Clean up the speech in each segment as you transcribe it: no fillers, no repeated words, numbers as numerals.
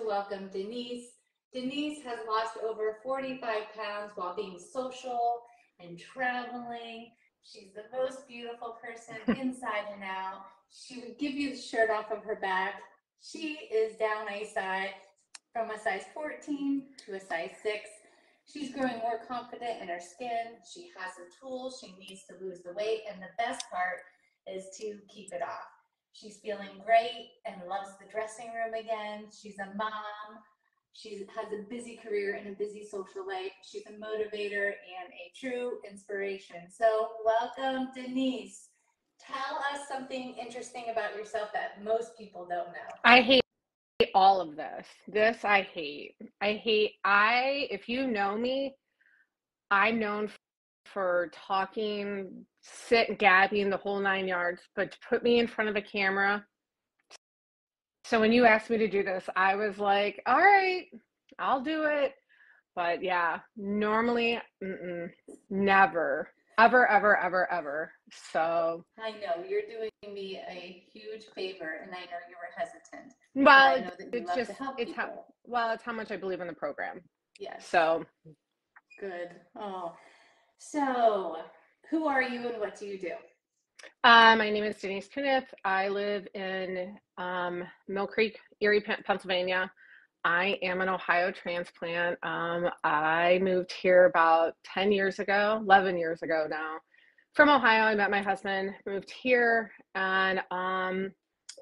to welcome Denise. Denise has lost over 45 pounds while being social and traveling. She's the most beautiful person inside and out. She would give you the shirt off of her back. She is down a size from a size 14 to a size 6. She's growing more confident in her skin. She has the tools she needs to lose the weight, and the best part is to keep it off. She's feeling great and loves the dressing room again. She's a mom. She has a busy career and a busy social life. She's a motivator and a true inspiration. So welcome, Denise. Tell us something interesting about yourself that most people don't know. I hate all of this. I hate. If you know me, I'm known for talking, gabbing the whole 9 yards, but to put me in front of a camera. So when you asked me to do this, I was like, all right, I'll do it. But yeah, normally, never, ever. So I know you're doing me a huge favor, and I know you were hesitant. Well, I know that you love to help people. It's how much I believe in the program. Yes. So good. Oh, so who are you and what do you do? My name is Denise. I live in Mill Creek, Erie, Pennsylvania. I am an Ohio transplant. I moved here about 10 years ago, 11 years ago now. From Ohio, I met my husband, moved here, and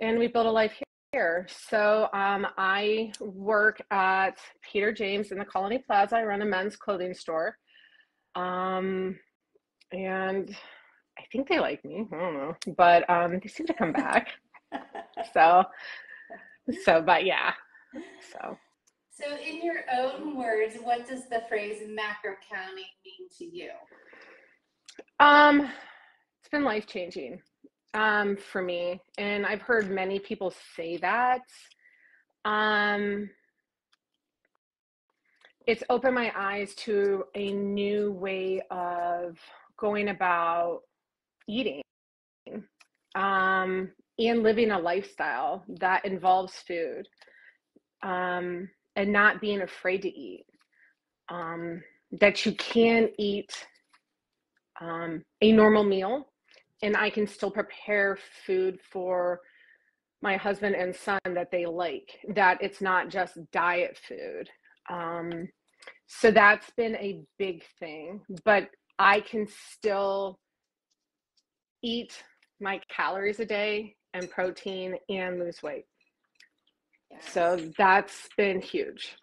we built a life here. So I work at Peter James in the Colony Plaza. I run a men's clothing store. And I think they like me. I don't know, but they seem to come back. But yeah. So in your own words, what does the phrase macro counting mean to you? It's been life-changing for me, and I've heard many people say that. It's opened my eyes to a new way of going about eating and living a lifestyle that involves food, and not being afraid to eat, that you can eat a normal meal, and I can still prepare food for my husband and son that they like, that it's not just diet food. So that's been a big thing, but I can still eat my calories a day and protein and lose weight. Yes. So that's been huge.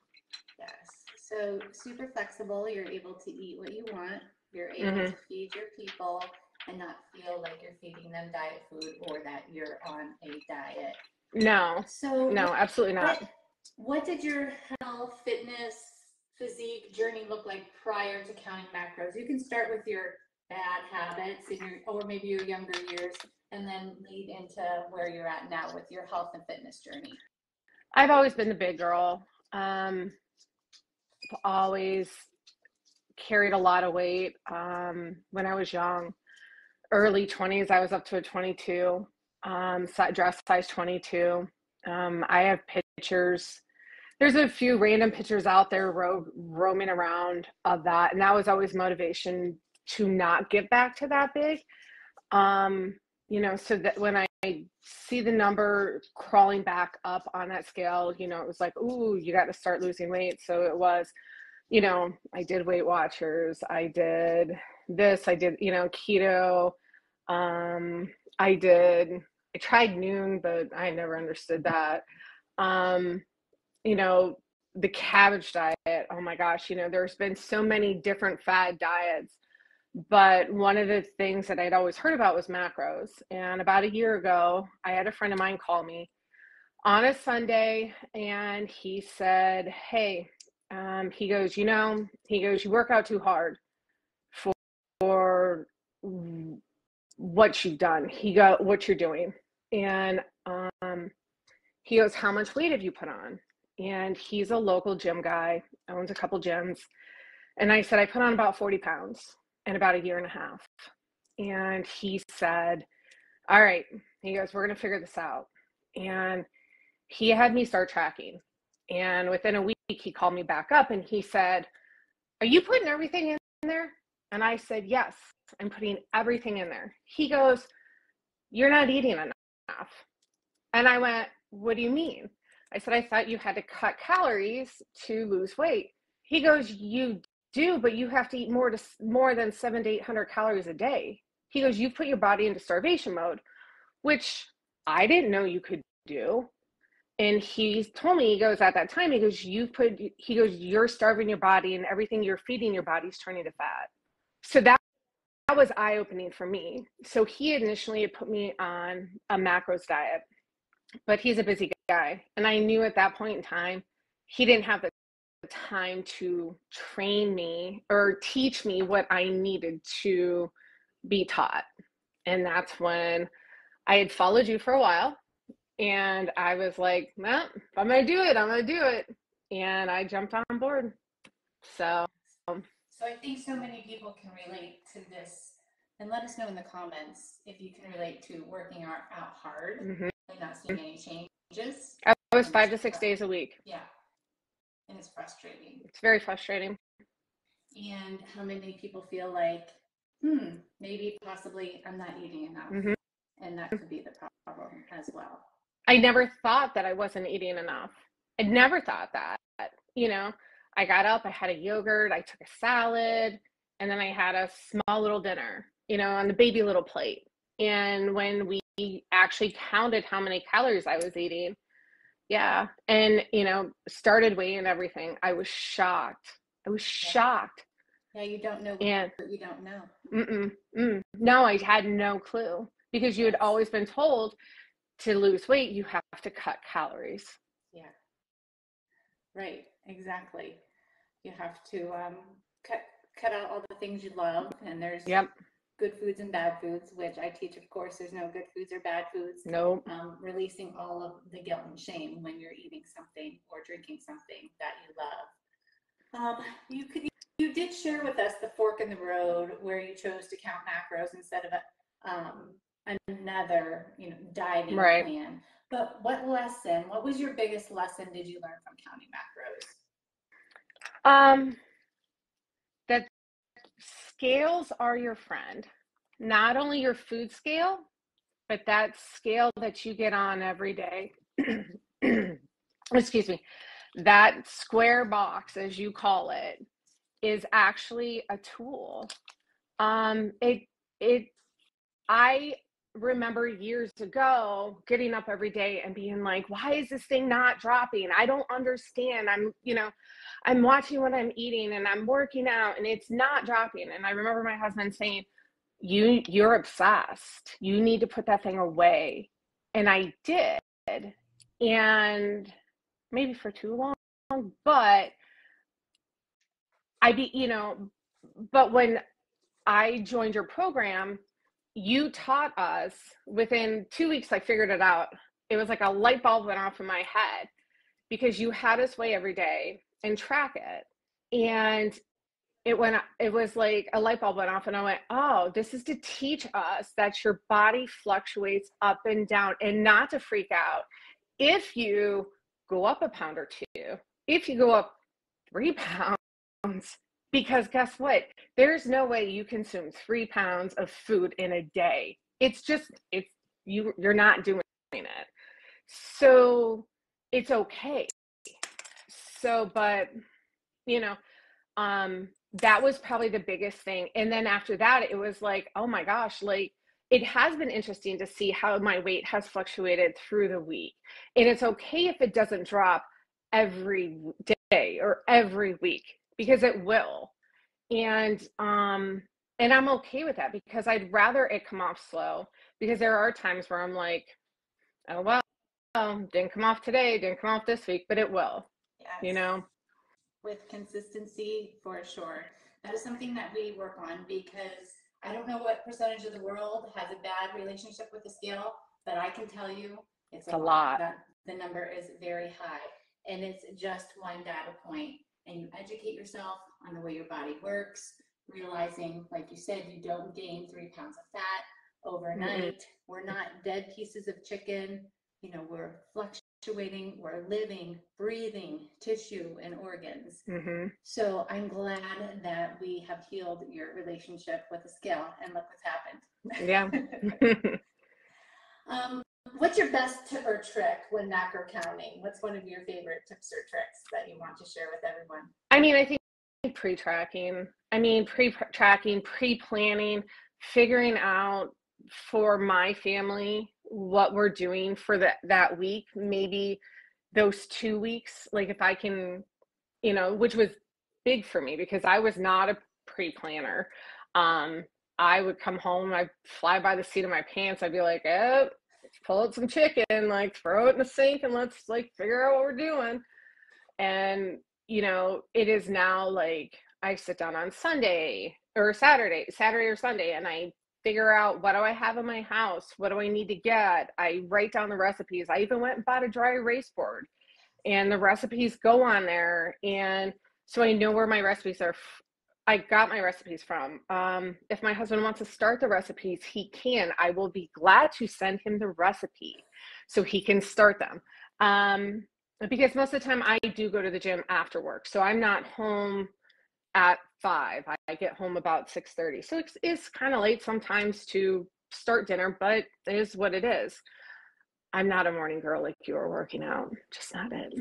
Yes. So super flexible. You're able to eat what you want. You're able to feed your people and not feel like you're feeding them diet food or that you're on a diet. No. So no, absolutely not. What did your health, fitness, physique journey look like prior to counting macros? You can start with your bad habits or maybe your younger years, and then lead into where you're at now with your health and fitness journey. I've always been the big girl. Always carried a lot of weight. When I was young, early 20s, I was up to a 22, dress size 22. I have pictures. There's a few random pictures out there roaming around of that. And that was always motivation to not get back to that big. So that when I see the number crawling back up on that scale, it was like, ooh, you got to start losing weight. So it was, I did Weight Watchers. I did this, I did, keto. I tried Noon, but I never understood that. The cabbage diet, oh my gosh, there's been so many different fad diets, but one of the things that I'd always heard about was macros. And about a year ago, I had a friend of mine call me on a Sunday, and he said, hey, he goes, you work out too hard for what you've done. What you're doing. And he goes, how much weight have you put on? And he's a local gym guy, owns a couple gyms. And I said, I put on about 40 pounds in about a year and a half. And he said, all right. He goes, we're going to figure this out. And he had me start tracking. And within a week, he called me back up and he said, "Are you putting everything in there?" And I said, "Yes, I'm putting everything in there." He goes, "You're not eating enough." And I went, "What do you mean?" I said, "I thought you had to cut calories to lose weight." He goes, "You do, but you have to eat more than 700 to 800 calories a day." He goes, "You've put your body into starvation mode," which I didn't know you could do. And he told me, he goes, at that time, he goes, "You're starving your body and everything you're feeding your body is turning to fat." So that was eye-opening for me. So he initially had put me on a macros diet, but he's a busy guy. And I knew at that point in time, he didn't have the time to train me or teach me what I needed to be taught. And that's when I had followed you for a while. And I was like, well, if I'm going to do it, I'm going to do it. And I jumped on board. So I think so many people can relate to this. And let us know in the comments if you can relate to working out hard and not seeing any changes. I was 5 to 6 days a week. Yeah. And it's frustrating. It's very frustrating. And how many people feel like, maybe possibly I'm not eating enough. And that could be the problem as well. I never thought that I wasn't eating enough. I never thought that. You know, I got up, I had a yogurt, I took a salad, and then I had a small little dinner, you know, on the baby little plate. And when we actually counted how many calories I was eating, yeah, and, you know, started weighing everything, I was shocked. I was shocked. Yeah, you don't know what you don't know. No, I had no clue because you had always been told to lose weight, you have to cut calories. Yeah. Right, exactly. You have to cut out all the things you love, and there's good foods and bad foods, which I teach, of course. There's no good foods or bad foods. Nope. Releasing all of the guilt and shame when you're eating something or drinking something that you love. You did share with us the fork in the road where you chose to count macros instead of another, dieting plan. But what was your biggest lesson did you learn from counting macros? That scales are your friend. Not only your food scale, but that scale that you get on every day. Excuse me. That square box, as you call it, is actually a tool. I remember years ago getting up every day and being like, why is this thing not dropping? I don't understand. I'm watching what I'm eating and I'm working out and it's not dropping. And I remember my husband saying, you're obsessed. You need to put that thing away. And I did. And maybe for too long, but but when I joined your program, you taught us within 2 weeks, I figured it out. It was like a light bulb went off in my head because you had us weigh every day and track it. And it was like a light bulb went off and I went, oh, this is to teach us that your body fluctuates up and down and not to freak out. If you go up a pound or two, if you go up 3 pounds, because guess what? There's no way you consume 3 pounds of food in a day. You're not doing it. So it's okay. So, but that was probably the biggest thing. And then after that, it was like, oh my gosh, like it has been interesting to see how my weight has fluctuated through the week. And it's okay if it doesn't drop every day or every week, because it will. And I'm okay with that because I'd rather it come off slow, because there are times where I'm like, oh, well, didn't come off today, didn't come off this week, but it will, With consistency, for sure. That is something that we work on, because I don't know what percentage of the world has a bad relationship with the scale, but I can tell you it's a lot. The number is very high, and it's just one data point. And you educate yourself on the way your body works, realizing, like you said, you don't gain 3 pounds of fat overnight. We're not dead pieces of chicken. We're fluctuating. perpetuating or living, breathing tissue and organs. Mm-hmm. So I'm glad that we have healed your relationship with the scale, and look what's happened. Yeah. What's your best tip or trick when macro counting? What's one of your favorite tips or tricks that you want to share with everyone? I mean, I think pre-tracking. I mean, pre-tracking, pre-planning, figuring out for my family what we're doing for that week, maybe those 2 weeks, like if I can, which was big for me because I was not a pre-planner. I would come home, I'd fly by the seat of my pants. I'd be like, oh, let's pull out some chicken, like throw it in the sink and let's like figure out what we're doing. And, it is now like I sit down on Sunday or Saturday or Sunday, and I figure out what do I have in my house? What do I need to get? I write down the recipes. I even went and bought a dry erase board, and the recipes go on there. And so I know where my recipes are. I got my recipes from. If my husband wants to start the recipes, he can. I will be glad to send him the recipe so he can start them. Because most of the time I do go to the gym after work. So I'm not home at 5. I get home about 6:30. So it's kind of late sometimes to start dinner, but it is what it is. I'm not a morning girl like you are working out. Just not it.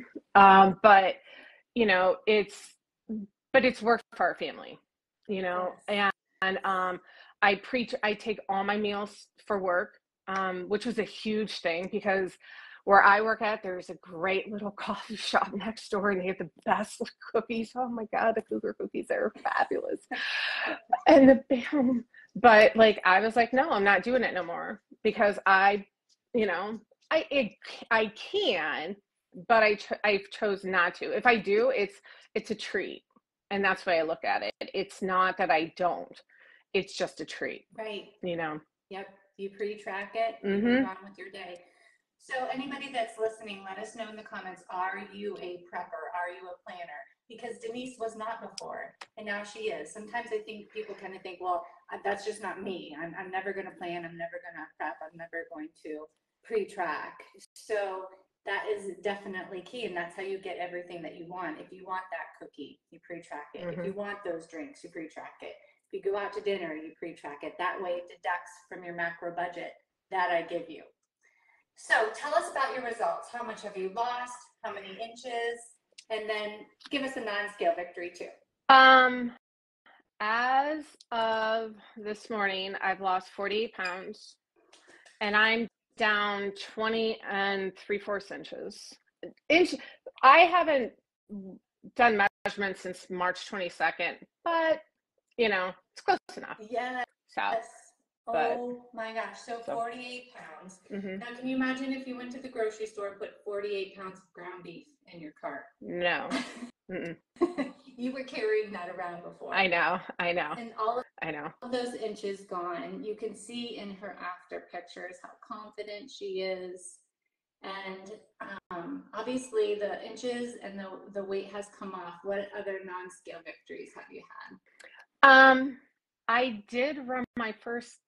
But it's work for our family, Yes. and I take all my meals for work, which was a huge thing because where I work at, there's a great little coffee shop next door and they have the best cookies. Oh my God, the cougar cookies are fabulous. And but like, I was like, no, I'm not doing it no more because I can, but I chose not to. If I do, it's a treat. And that's the way I look at it. It's not that I don't. It's just a treat. Right. Yep. You pre-track it, you Mm-hmm. move on with your day. So anybody that's listening, let us know in the comments, are you a prepper? Are you a planner? Because Denise was not before, and now she is. Sometimes I think people kind of think, well, that's just not me. I'm never going to plan. I'm never going to prep. I'm never going to pre-track. So that is definitely key, and that's how you get everything that you want. If you want that cookie, you pre-track it. Mm-hmm. If you want those drinks, you pre-track it. If you go out to dinner, you pre-track it. That way it deducts from your macro budget that I give you. So tell us about your results. How much have you lost? How many inches? And then give us a non-scale victory too. As of this morning, I've lost 48 pounds and I'm down 20 3/4 inches. I haven't done measurements since March 22nd, but it's close enough. Yes. So, oh my gosh. So 48 pounds. Mm-hmm. Now, can you imagine if you went to the grocery store and put 48 pounds of ground beef in your cart? No. You were carrying that around before. I know. And all I know. of those inches gone. You can see in her after pictures how confident she is. And obviously the inches and the weight has come off. What other non-scale victories have you had? I did run my first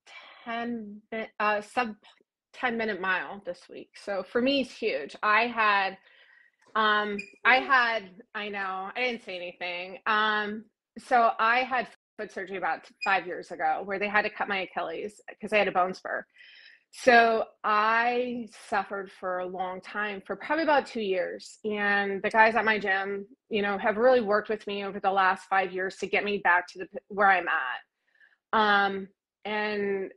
sub 10-minute mile this week. So for me, it's huge. I know, I didn't say anything. So I had foot surgery about 5 years ago where they had to cut my Achilles because I had a bone spur. So I suffered for a long time, for probably about 2 years. And the guys at my gym, have really worked with me over the last 5 years to get me back to where I'm at. And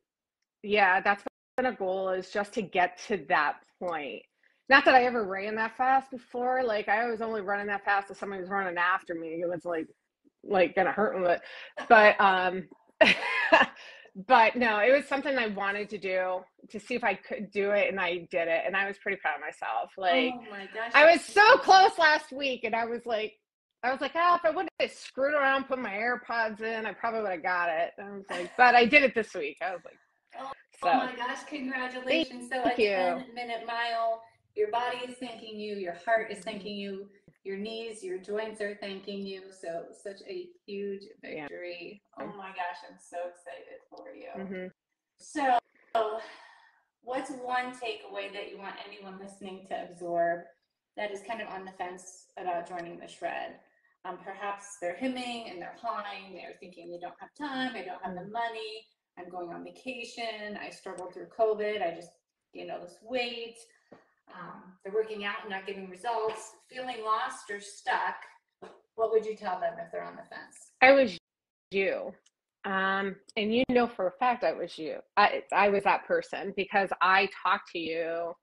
yeah, that's been a goal, is just to get to that point. Not that I ever ran that fast before. Like, I was only running that fast if somebody was running after me. It was like gonna hurt me. But but no, it was something I wanted to do to see if I could do it, and I did it, and I was pretty proud of myself. Like, oh my gosh, I was so close last week, and I was like, if I would have screwed around, put my AirPods in, I probably would have got it. I was like, but I did it this week. I was like, oh my gosh, congratulations. So a 10-minute mile, your body is thanking you, your heart is thanking you, your knees, your joints are thanking you. So such a huge victory. Yeah. Oh my gosh, I'm so excited for you. So what's one takeaway that you want anyone listening to absorb that is kind of on the fence about joining the shred? Perhaps they're hemming and they're hawing. They're thinking they don't have time. I don't have the money. I'm going on vacation. I struggled through COVID. I just gained all this weight. They're working out and not getting results, feeling lost or stuck. What would you tell them if they're on the fence? I was you. And you know for a fact I was you. I was that person because I talked to you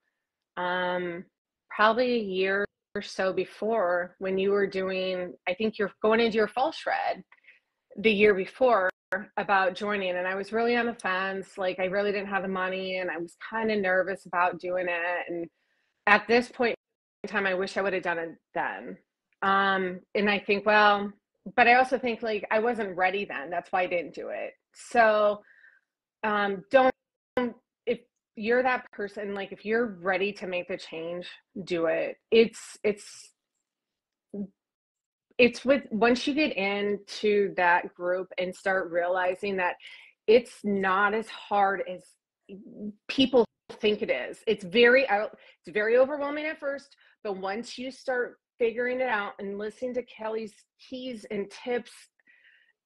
probably a year or so before when you were doing, I think you're going into your fall shred the year before about joining. And I was really on the fence. Like I really didn't have the money and I was kind of nervous about doing it. And at this point in time, I wish I would have done it then. And I think, well, but I also think like I wasn't ready then. That's why I didn't do it. So don't, if you're that person, like if you're ready to make the change, do it. It's with once you get into that group and start realizing that it's not as hard as people think it is. It's very overwhelming at first, but once you start figuring it out and listening to Kelly's keys and tips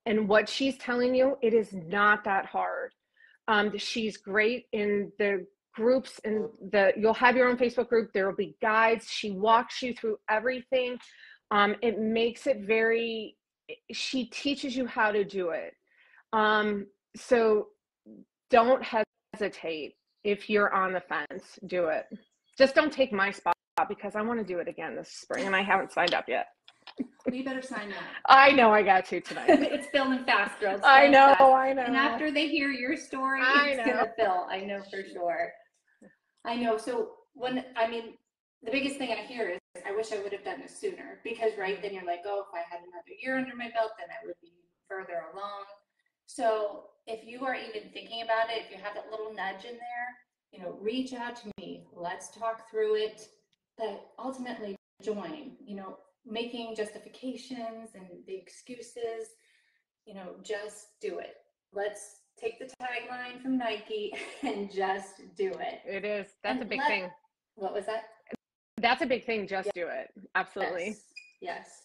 and what she's telling you, it is not that hard. She's great in the groups and you'll have your own Facebook group. There will be guides. She walks you through everything. It makes it she teaches you how to do it. So don't hesitate. If you're on the fence, do it. Just don't take my spot because I want to do it again this spring and I haven't signed up yet. You better sign up. I know I got to tonight. It's filling fast, girl. I know. And after they hear your story, it's going to fill. I know for sure. I know. So the biggest thing I hear is, I wish I would have done this sooner because then you're like, oh, if I had another year under my belt, then I would be further along. So if you are even thinking about it, if you have that little nudge in there, reach out to me. Let's talk through it. But ultimately, join. Making justifications and the excuses, just do it. Let's take the tagline from Nike and just do it. It is. That's a big thing. What was that? That's a big thing. Just do it. Absolutely. Yes.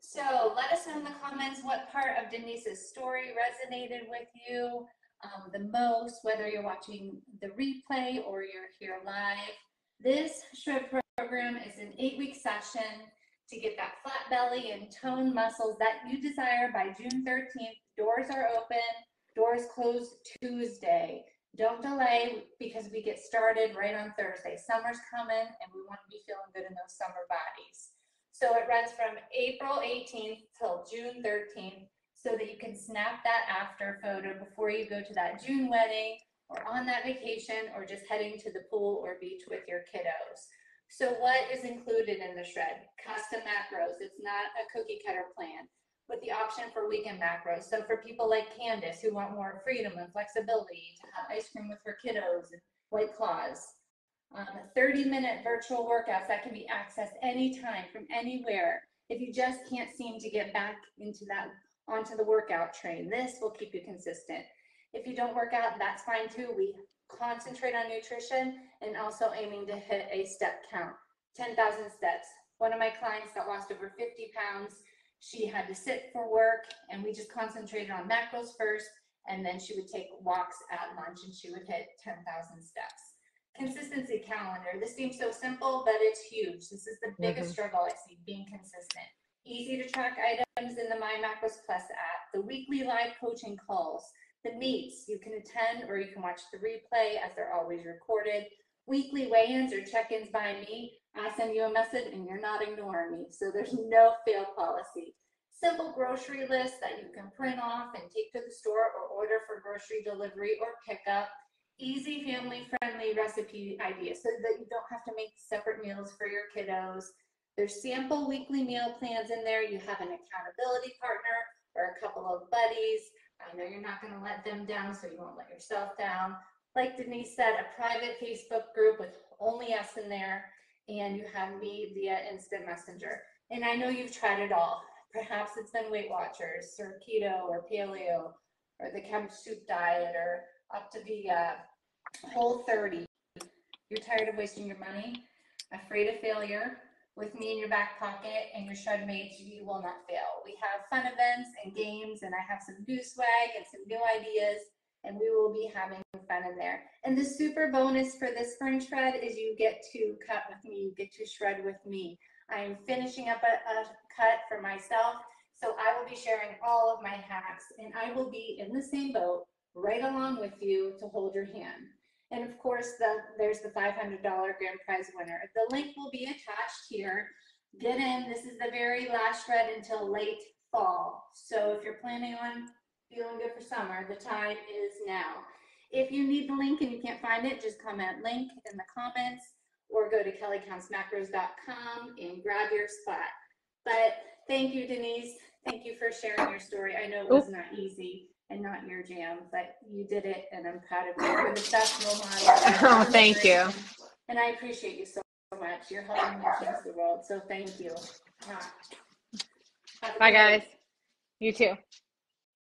So let us know in the comments what part of Denise's story resonated with you the most, whether you're watching the replay or you're here live. This shred program is an 8-week session to get that flat belly and toned muscles that you desire by June 13th. Doors are open. Doors close Tuesday. Don't delay because we get started right on Thursday. Summer's coming and we want to be feeling good in those summer bodies. So it runs from April 18th till June 13th so that you can snap that after photo before you go to that June wedding or on that vacation or just heading to the pool or beach with your kiddos. So what is included in the shred? Custom macros. It's not a cookie cutter plan with the option for weekend macros. So for people like Candace who want more freedom and flexibility to have ice cream with her kiddos and White Claws. 30-minute virtual workouts that can be accessed anytime from anywhere. If you just can't seem to get back onto the workout train, this will keep you consistent. If you don't work out, that's fine too. We concentrate on nutrition and also aiming to hit a step count, 10,000 steps. One of my clients that lost over 50 pounds, she had to sit for work and we just concentrated on macros first, and then she would take walks at lunch and she would hit 10,000 steps. Consistency calendar. This seems so simple, but it's huge. This is the biggest struggle I see, being consistent. Easy to track items in the My Macros Plus app, the weekly live coaching calls, the meets. You can attend or you can watch the replay as they're always recorded. Weekly weigh-ins or check-ins by me. I send you a message and you're not ignoring me, so there's no fail policy. Simple grocery list that you can print off and take to the store or order for grocery delivery or pickup. Easy family-friendly recipe ideas so that you don't have to make separate meals for your kiddos. There's sample weekly meal plans in there. You have an accountability partner or a couple of buddies. I know you're not going to let them down, so you won't let yourself down. Like Denise said, a private Facebook group with only us in there, and you have me via instant messenger. And I know you've tried it all. Perhaps it's been Weight Watchers or keto or paleo or the cabbage soup diet or up to the Whole 30. you're tired of wasting your money, afraid of failure, with me in your back pocket and your shred mates, you will not fail. We have fun events and games, and I have some new swag and some new ideas, and we will be having fun in there. And the super bonus for this spring shred is you get to cut with me, you get to shred with me. I'm finishing up a cut for myself, so I will be sharing all of my hacks, and I will be in the same boat right along with you to hold your hand. And of course, there's the $500 grand prize winner. The link will be attached here. Get in. This is the very last shred until late fall. So if you're planning on feeling good for summer, the time is now. If you need the link and you can't find it, just comment link in the comments or go to kellycountsmacros.com and grab your spot. But thank you, Denise. Thank you for sharing your story. I know it was not easy and not your jam, but you did it, and I'm proud of you. You're the best role model. Oh, thank you. And I appreciate you so much. You're helping me change the world, so thank you. Bye, guys. You too.